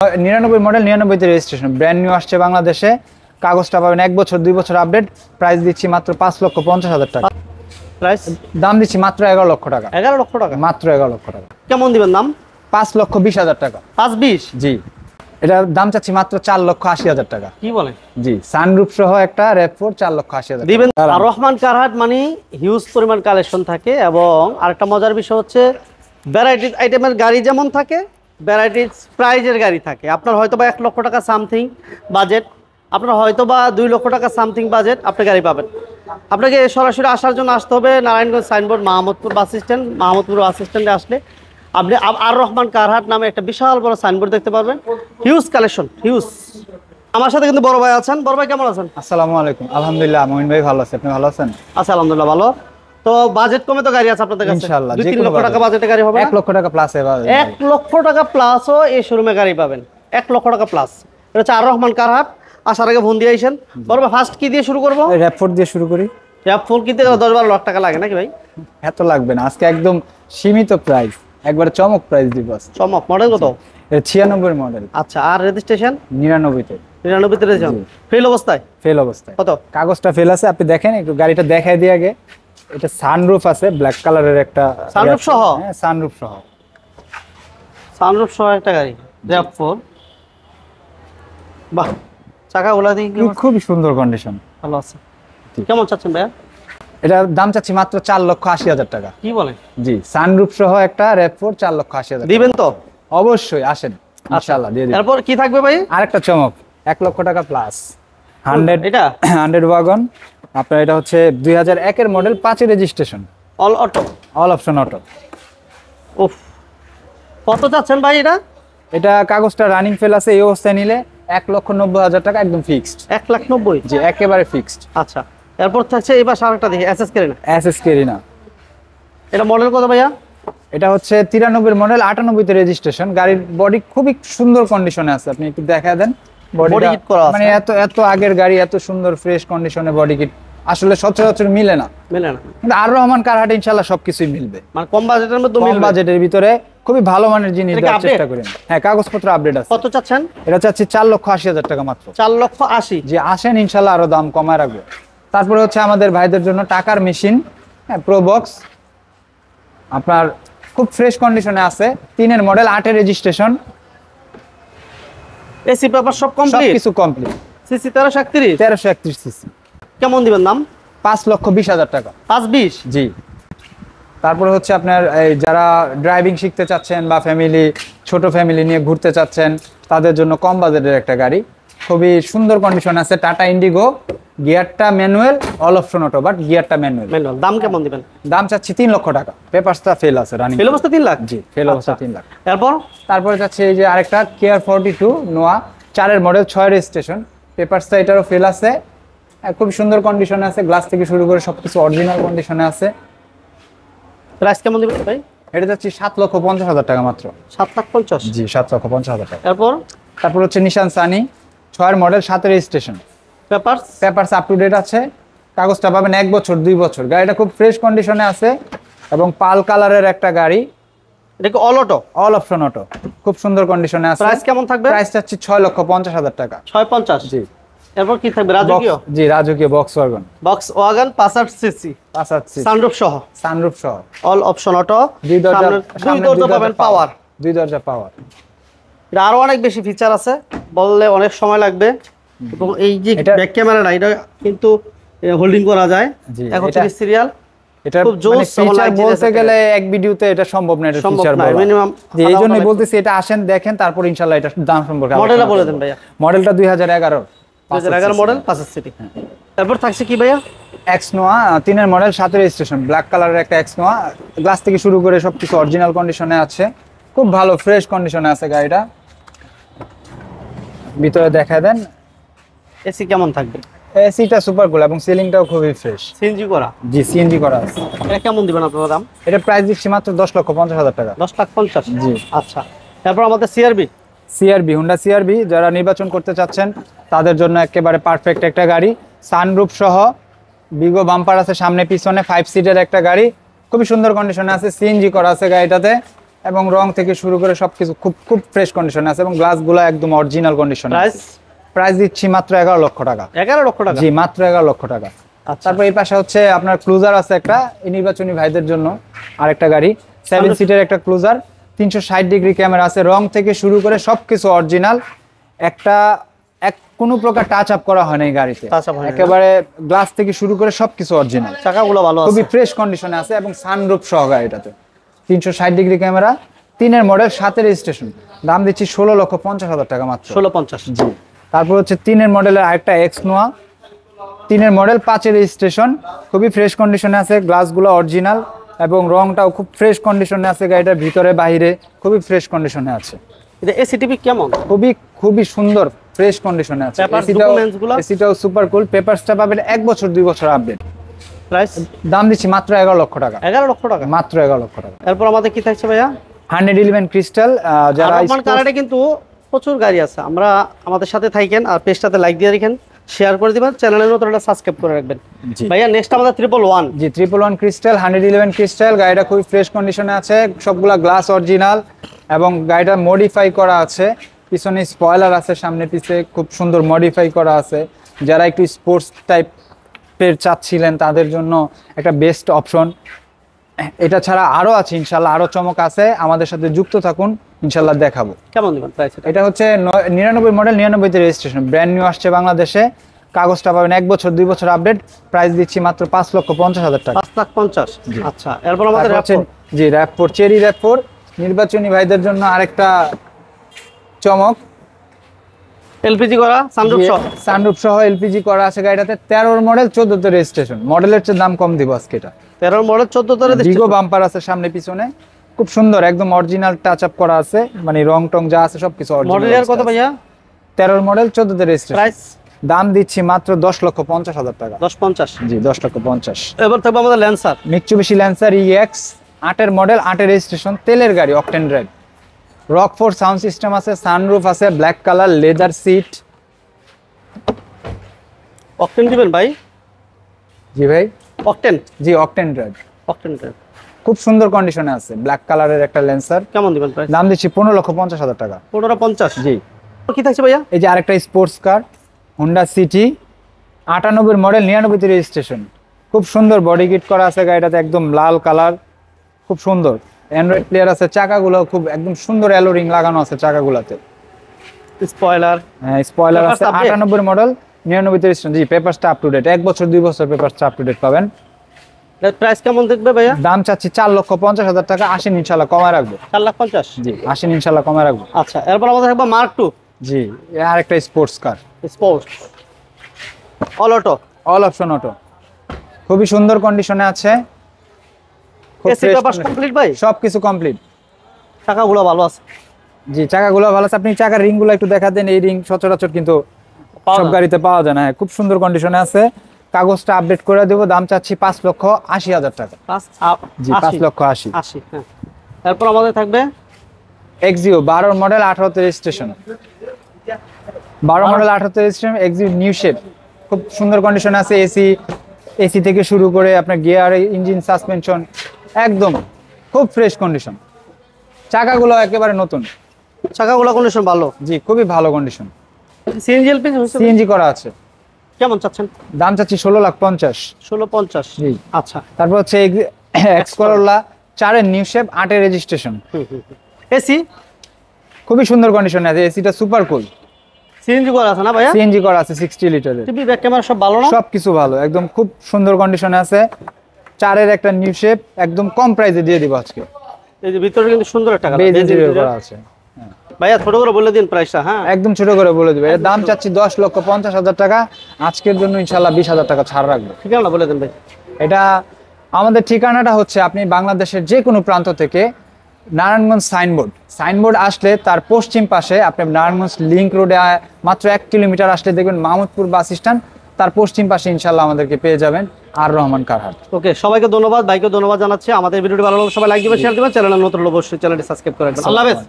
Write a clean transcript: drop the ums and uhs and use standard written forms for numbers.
99 model 99 তে registration, brand new আসছে বাংলাদেশে। কাগজটা পাবেন 1 বছর 2 বছর আপডেট। প্রাইস দিচ্ছি মাত্র 5,50,000 টাকা। প্রাইস দাম দিচ্ছি মাত্র 11 লক্ষ টাকা। 11 লক্ষ টাকা, মাত্র 11 লক্ষ টাকা। কেমন দিবেন দাম? 5,20,000 টাকা। 5,20? জি, এটা দাম চাচ্ছি মাত্র 4,80,000 টাকা। কি বলেন? জি, সানরুফ সহ একটা RAV4 4,80,000 দিবেন। আর রহমান কারহাট মানে হিউজ পরিমাণ কালেকশন থাকে, এবং আরেকটা মজার বিষয় হচ্ছে ভ্যারাইটিস আইটেমের গাড়ি যেমন থাকে, ভ্যারাইটিস প্রাইজের গাড়ি থাকে। আপনার হয়তো বা 1 লক্ষ টাকা সামথিং বাজেট, আপনার হয়তো বা 2 লক্ষ টাকা সামথিং বাজেট, আপনি গাড়ি পাবেন। আপনাকে সরাসরি আসার জন্য আসতে হবে Narayanganj signboard Mahmudpur bus stand. Mahmudpur bus স্ট্যান্ডে আসলে আপনি আর রহমান কারহাট নামে একটা বিশাল বড় সাইনবোর্ড দেখতে পারবেন। Huge collection, huge. আমার সাথে কিন্তু বড় ভাই আছেন। বড় ভাই কেমন আছেন? আসসালামু আলাইকুম। আলহামদুলিল্লাহ, মমিন ভাই ভালো আছে, আপনি ভালো আছেন? আচ্ছা, আলহামদুলিল্লাহ ভালো। তো বাজেট কমে তো গাড়ি আছে আপনাদের কাছে? ইনশাআল্লাহ 2-3 লক্ষ টাকা বাজেটে গাড়ি হবে। 1 লক্ষ টাকা প্লাস এবার 1 লক্ষ টাকা প্লাসও এই শোরুমে গাড়ি পাবেন। 1 লক্ষ টাকা প্লাস। এটা হচ্ছে আর রহমান কারহাট। আসার আগে ফোন দিয়ে আইসেন। বড় ভাই ফার্স্ট কি দিয়ে শুরু করবো? RAV4 দিয়ে শুরু করি। RAV4 কিনতে 10-12 লাখ টাকা লাগে নাকি ভাই? এত লাগবে না, আজকে একদম সীমিত প্রাইস, একবারে চমক প্রাইস দিব। চমক। মডেল কত? এটা 96 মডেল। আচ্ছা, আর রেজিস্ট্রেশন? 99 তে। 99 তে রেজিস্ট্রেশন। ফেল অবস্থায়? ফেল অবস্থায়। কত? কাগজটা ফেল আছে, আপনি দেখেন একটু, গাড়িটা দেখাই দিয়ে আগে। এটা সানরুফ আছে, ব্ল্যাক কালারের একটা সানরুফ সহ? হ্যাঁ, সানরুফ সহ। সানরুফ সহ একটা গাড়ি RAV4। বাহ, চাকাগুলা দেখি খুবই সুন্দর কন্ডিশন, ভালো আছে। কেমন চাচ্ছেন ভাইয়া? এটা দাম চাচ্ছি মাত্র 4,80,000 টাকা। কি বলেন? জি, সানরুফ সহ একটা RAV4 4,80,000 দিবেন তো? অবশ্যই, আসেন ইনশাআল্লাহ দিয়ে দিই। তারপর কি থাকবে ভাই? আরেকটা চমক, 1 লক্ষ টাকা প্লাস 100। এটা 100 ওয়াগন আপনার। এটা হচ্ছে 2001 এর মডেল, 5 এর registration, all auto, all option auto. উফ, কত চাচ্ছেন ভাই এটা? এটা কাগজটা রানিং ফেল আছে, এই অবস্থায় নিলে 1,90,000 টাকা একদম ফিক্সড। 1,90,000? জি, একেবারে ফিক্সড। আচ্ছা, এরপর থাকছে এবার আরেকটা দেখি, এসএস কেরিনা। এসএস কেরিনা। এটা মডেল কত ভাইয়া? এটা হচ্ছে 93 এর মডেল, 98 তে রেজিস্ট্রেশন। গাড়ির বডি খুবই সুন্দর কন্ডিশনে আছে, আপনি একটু দেখায় দেন। বডি কিট করা আছে, মানে এত আগের গাড়ি, এত সুন্দর ফ্রেশ কন্ডিশনে বডি কিট আসলে সচরাচর মিলে না। মিলে না, কিন্তু আর রহমান কারহাটে ইনশাআল্লাহ সবকিছুই মিলবে। মানে কম বাজেটের মধ্যে মিলবে। কম বাজেটের ভিতরে খুবই ভালো মানের জিনিস দেওয়ার চেষ্টা করেন। হ্যাঁ, কাগজপত্র আপডেট আছে। কত চাচ্ছেন? এটা চাচ্ছি 4,80,000 টাকা মাত্র। 4,80,000? যে আসেন ইনশাআল্লাহ আরো দাম কমায় রাখবো। তারপরে হচ্ছে আমাদের ভাইদের জন্য টাকার মেশিন, হ্যাঁ, প্রোবক্স আপনার খুব ফ্রেশ কন্ডিশনে আছে। 3 এর মডেল, 8 এর রেজিস্ট্রেশন, এসি পেপার সব কমপ্লিট, সবকিছু কমপ্লিট। সিসি 1331? 1331 সিসি। কেমন দিবেন দাম? 5,20,000 টাকা। 5,20? জি। তারপরে হচ্ছে আপনার এই যারা ড্রাইভিং শিখতে চাচ্ছেন বা ছোট ফ্যামিলি নিয়ে ঘুরতে চাচ্ছেন, তাদের জন্য কম বাজেটের একটা গাড়ি, খুবই সুন্দর কন্ডিশন আছে। টাটা ইন্ডিগো, গিয়ারটা manual, all option auto, but গিয়ারটা ম্যানুয়াল। দাম কেমন দিবেন? দাম চাচ্ছি 3 লক্ষ টাকা। পেপারসটা ফেল আছে, রানিং ফেল অবস্থা 3 লাখ? জি, ফেল অবস্থা 3 লাখ। তারপরে যাচ্ছে এই যে আরেকটা কেয়ার 42 নোয়া, 4 এর মডেল, 6 রেজিস্ট্রেশন। পেপারসটা এটারও ফেল আছে, খুব সুন্দর কন্ডিশনে আছে। গ্লাস থেকে শুরু করে সবকিছু অরিজিনাল কন্ডিশনে আছে। প্রাইস কেমন দিবেন ভাই? এটা যাচ্ছে 7,50,000 টাকা মাত্র। 7,50,000? জি, 7,50,000 টাকা। তারপর হচ্ছে নিশান সানি, 6 এর মডেল, 7 এর registration. Papers up to date আছে। কাগজটা পাবেন 1 বছর 2 বছর। গাড়িটা খুব ফ্রেশ কন্ডিশনে আছে এবং পাল কালারের একটা গাড়ি। এটা কি all auto? All option auto, খুব সুন্দর কন্ডিশনে আছে। প্রাইস কেমন থাকবে? প্রাইস চাচ্ছি 6,50,000 টাকা। 6,50,000? জি। এরপর কি থাকবে? রাজকীয়? জি, রাজকীয় box wagon. 65 CC, 65 CC, sunroof সহ। সানরুফ সহ, অল অপশন অটো, 2 দরজা, দুই দরজা পাবেন পাওয়ার, 2 দরজা পাওয়ার। এটা আরো অনেক বেশি ফিচার আছে, বললে অনেক সময় লাগবে। এবং এই যে ব্যাক ক্যামেরাটা, এটা কিন্তু হোল্ডিং করা যায়। এখন থেকে সিরিয়াল, এটা খুব জোস ফিচার বলতে গেলে এক ভিডিওতে এটা সম্ভব না। এটা ফিচার বলা মিনিমাম, এইজন্যই বলতেছি এটা আসেন দেখেন, তারপর ইনশাআল্লাহ এটা দাম সম্পর্কে। মডেলটা বলে দেন ভাইয়া। মডেলটা 2011 মডেল, 5 সিটি। তারপর থাকছে কি ভাইয়া? এক্স নোয়া, 3 এর মডেল, 7 এর রেজিস্ট্রেশন, ব্ল্যাক কালারের একটা এক্স নোয়া। গ্লাস থেকে শুরু করে সবকিছু অরিজিনাল কন্ডিশনে আছে, খুব ভালো ফ্রেশ কন্ডিশনে আছে গাড়িটা। ভিতরে দেখায় দেন। এসি কেমন থাকবে? এসিটা সুপার কুল এবং সিলিংটাও খুবই ফ্রেশ। সিএনজি করা? জি, সিএনজি করা আছে। এটা কেমন দিবেন আপনারা দাম? এটা প্রাইস দিচ্ছি মাত্র 10,50,000 টাকা। 10,50,000? জি। আচ্ছা, তারপর আমাদের সিআরবি, হুন্ডা সিআরবি যারা নির্বাচন করতে চাচ্ছেন তাদের জন্য একেবারে পারফেক্ট একটা গাড়ি। সানরুফ সহ, বিগো বাম্পার আছে সামনে পিছনে, 5 সিটের একটা গাড়ি, খুবই সুন্দর কন্ডিশনে আছে। সিএনজি করা আছে গাড়িটাতে এবং রং থেকে শুরু করে সবকিছু খুব খুব ফ্রেশ কন্ডিশনে আছে এবং গ্লাসগুলো একদম অরিজিনাল কন্ডিশনে আছে। প্রাইস প্রাইস দিচ্ছি মাত্র 11 লক্ষ টাকা। 11 লক্ষ টাকা। জি, মাত্র 11 লক্ষ টাকা। আচ্ছা। তারপর এই পাশে হচ্ছে আপনার ক্লুজার আছে একটা, এই নির্বাচনী ভাইদের জন্য আরেকটা গাড়ি, 7 সিটের একটা ক্লুজার, 360 ডিগ্রি ক্যামেরা আছে, রং থেকে শুরু করে সবকিছু অরিজিনাল, কোনো প্রকার টাচ আপ করা হয় না এই গাড়িতে, Touch up হয়নি না? একেবারে গ্লাস থেকে শুরু করে সবকিছু অরিজিনাল, চাকাগুলো ভালো আছে, খুবই ফ্রেশ কন্ডিশনে আছে এবং সানরুফ সহ গাড়িটাতে, 360 ডিগ্রি ক্যামেরা, 3-এর মডেল, 7-এর রেজিস্ট্রেশন, দাম দিচ্ছি 16,50,000 টাকা মাত্র। 1650। জি। তারপর হচ্ছে 3-এর মডেলের আরেকটা এক্স নোয়া, 3-এর মডেল, 5-এর রেজিস্ট্রেশন, খুবই ফ্রেশ কন্ডিশনে আছে, গ্লাসগুলো অরিজিনাল এবং রংটাও খুব ফ্রেশ কন্ডিশনে আছে, গাড়িটার ভিতরে বাইরে খুবই ফ্রেশ কন্ডিশনে আছে। এটা এসিটিভি কেমন? খুবই সুন্দর ফ্রেশ কন্ডিশনে আছে। Papers, documents গুলো? এসিটাও সুপার কুল, পেপারসটা পাবেন 1 বছর 2 বছর আপডেট। প্রাইস দাম দিচ্ছি মাত্র 11 লক্ষ টাকা। 11 লক্ষ টাকা। মাত্র 11 লক্ষ টাকা। এরপর আমাদের কি থাকছে ভাইয়া? 111 ক্রিস্টাল, যারা আরমান কারারে কিন্তু প্রচুর গাড়ি আছে, আমরা আমাদের সাথে থাকেন আর পেজটাতে লাইক দিয়ে রাখেন, শেয়ার করে দিবেন, চ্যানেলের নতুন একটা সাবস্ক্রাইব করে রাখবেন। জি। ভাইয়া নেক্সট আমাদের 111। জি, 111 ক্রিস্টাল, 111 ক্রিস্টাল, গাড়িটা খুবই ফ্রেশ কন্ডিশনে আছে, সবগুলা গ্লাস অরিজিনাল এবং গাড়িটা মডিফাই করা আছে, পিছনে স্পয়লার আছে, সামনে পিছে খুব সুন্দর মডিফাই করা আছে, যারা একটু স্পোর্টস টাইপের চাচ্ছিলেন তাদের জন্য একটা বেস্ট অপশন। এটা ছাড়া আরো আছে ইনশাল্লাহ, আরো চমক আছে, আমাদের সাথে যুক্ত থাকুন, ইনশাল্লাহ দেখাবো। কেমন দিবেন প্রাইস? এটা হচ্ছে 99 মডেল, 99-তে রেজিস্ট্রেশন, ব্র্যান্ড নিউ আসছে বাংলাদেশে, কাগজটা পাবেন 1 বছর 2 বছর আপডেট, প্রাইস দিচ্ছি মাত্র 5,50,000 টাকা। 5,50,000। আচ্ছা, এরপর আমাদের তারপর হচ্ছে- জি, RAV4, চেরি RAV4, নির্বাচনী ভাইদের জন্য আরেকটা চমক, এলপিজি করা সানরুফ সহ। সানরুফ সহ এলপিজি করা আছে গাড়িটাতে, 13 মডেল, 14-তে রেজিস্ট্রেশন, মডেলের চেয়ে দাম কম দিব আজকে। এটা 13 মডেল, 14 তরে ডিগো বাম্পার আছে সামনে পিছনে, খুব সুন্দর একদম অরিজিনাল টাচ আপ করা আছে, মানে রং টং যা আছে সবকিছু মডেল অরিজিনাল। এর কত ভাইয়া? 13 মডেল, 14-তে রেজিস্ট্রেশন, প্রাইস দাম দিচ্ছি মাত্র 10,50,000 টাকা। 10,50। জি, 10,50,000। এবার থাকবে আমাদের ল্যান্সার। মিৎসুবিশি ল্যান্সার EX, 8-এর মডেল, 8-এর রেজিস্ট্রেশন, তেলের গাড়ি, octane drive, Rockford sound system আছে, সানরুফ আছে, black colour, leather seat. Octane দিবেন ভাই? জি ভাই। অকটেন? জি, অকটেন ড্রাইভ, অকটেন ড্রাইভ খুব সুন্দর কন্ডিশনে আছে, ব্ল্যাক কালারের একটা ল্যান্সার, কেমন দিবেন প্রাইস? দাম দিচ্ছি 15,50,000 টাকা। 15,50। জি। কি থাকছে ভাইয়া? এই যে আরেকটা স্পোর্টস কার, হোন্ডা সিটি, 98-এর মডেল, 99-তে রেজিস্ট্রেশন, খুব সুন্দর বডি কিট করা আছে গাড়িটাতে, একদম লাল কালার, খুব সুন্দর অ্যান্ড্রয়েড প্লেয়ার আছে, চাকাগুলো খুব একদম সুন্দর অ্যালো রিং লাগানো আছে চাকাগুলোতে, স্পয়লার। হ্যাঁ স্পয়লার Papers আছে, update? 98-এর মডেল, 99-তে রেজিস্ট্রেশন। জি, পেপারসটা আপ টু ডেট, 1 বছর 2 বছর পেপারসটা আপ টু ডেট পাবেন। প্রাইস কেমন দেখবে ভাইয়া? দাম চাচ্ছি 4,50,000 টাকা, 80 ইনশাল্লাহ কমায় রাখবো। 4,50,000। জি, 80 ইনশাল্লাহ কমায় রাখবো। আচ্ছা, এরপর আমাদের থাকবে মার্ক 2 জি, আরেকটা স্পোর্টস কার, sports all auto. All option auto, খুবই সুন্দর কন্ডিশনে আছে, খুব AC fresh papers condition। Complete ভাই? সবকিছু কমপ্লিট। চাকাগুলো ভালো আছে? জি, চাকাগুলো ভালো আছে, আপনি চাকার রিংগুলো একটু দেখা দেন, এই রিং সচরাচর কিন্তু পাওয়া সব যায় না। গাড়িতে পাওয়া যায় না। হ্যাঁ, খুব সুন্দর কন্ডিশনে আছে, কাগজটা আপডেট করে দেবো, দাম চাচ্ছি 5,80,000 টাকা। জি, 5,80,000। 80। হ্যাঁ, এরপর আমাদের থাকবে এক্সিও, 12 মডেল, 18-তে রেজিস্ট্রেশন, 12 মডেল, 18-তে রেজিস্ট্রেশন, এক্সিও নিউ শেপ, খুব সুন্দর কন্ডিশনে আছে, এসি থেকে শুরু করে আপনার গিয়ার, ইঞ্জিন, সাসপেনশন একদম খুব ফ্রেশ কন্ডিশন, চাকাগুলো একেবারে নতুন। চাকাগুলো কন্ডিশন ভালো? জি, খুবই ভালো কন্ডিশন। সিএনজি এলপিজি হচ্ছে? সিএনজি করা আছে, কেমন চাচ্ছেন? দাম চাচ্ছি 16,50,000। 16,50। জি। আচ্ছা। তারপর হচ্ছে এক্স করোলা, 4-এর নিউ শেপ, 8-এর রেজিস্ট্রেশন, এসি খুবই সুন্দর কন্ডিশনে আছে, এসিটা সুপার কুল, সিএনজি করা আছে না ভাইয়া? সিএনজি করা আছে, 60 লিটারের, টিভি ব্যাক ক্যামেরা সব ভালো না? সবকিছু ভালো, একদম খুব সুন্দর কন্ডিশনে আছে, 4-এর একটা নিউ শেপ, একদম কম প্রাইসে দিয়ে দিব আজকে। এই যে ভিতরে কিন্তু সুন্দর একটা কালার, বেজ ইন্টেরিয়র করা আছে, ভাইয়া ছোট করে বলে দিন প্রাইসটা। হ্যাঁ, একদম ছোট করে বলে দিবে, এর দাম চাচ্ছি 10,50,000 টাকা, আজকের জন্য ইনশাআল্লাহ 20,000 টাকা ছাড় রাখবো। ঠিকানা বলে দিন ভাই। এটা আমাদের ঠিকানাটা হচ্ছে, আপনি বাংলাদেশের যে কোনো প্রান্ত থেকে নারায়ণগঞ্জ সাইনবোর্ড আসলে তার পশ্চিম পাশে, আপনি নারায়ণগঞ্জ লিংক রোডে মাত্র 1 কিলোমিটার আসলে দেখবেন মাহমুদপুর বাস স্ট্যান্ড, তার পশ্চিম পাশে ইনশাআল্লাহ আমাদেরকে পেয়ে যাবেন, আর রহমান কারহাট। ওকে, সবাইকে ধন্যবাদ, ভাইকে ধন্যবাদ জানাচ্ছি। আমাদের ভিডিওটি ভালো লাগলে সবাই লাইক দিবেন, শেয়ার দিবেন, চ্যানেলের নতুন অবশ্যই চ্যানেলটি সাবস্ক্রাইব করে রাখবেন। আল্লাহ হাফেজ।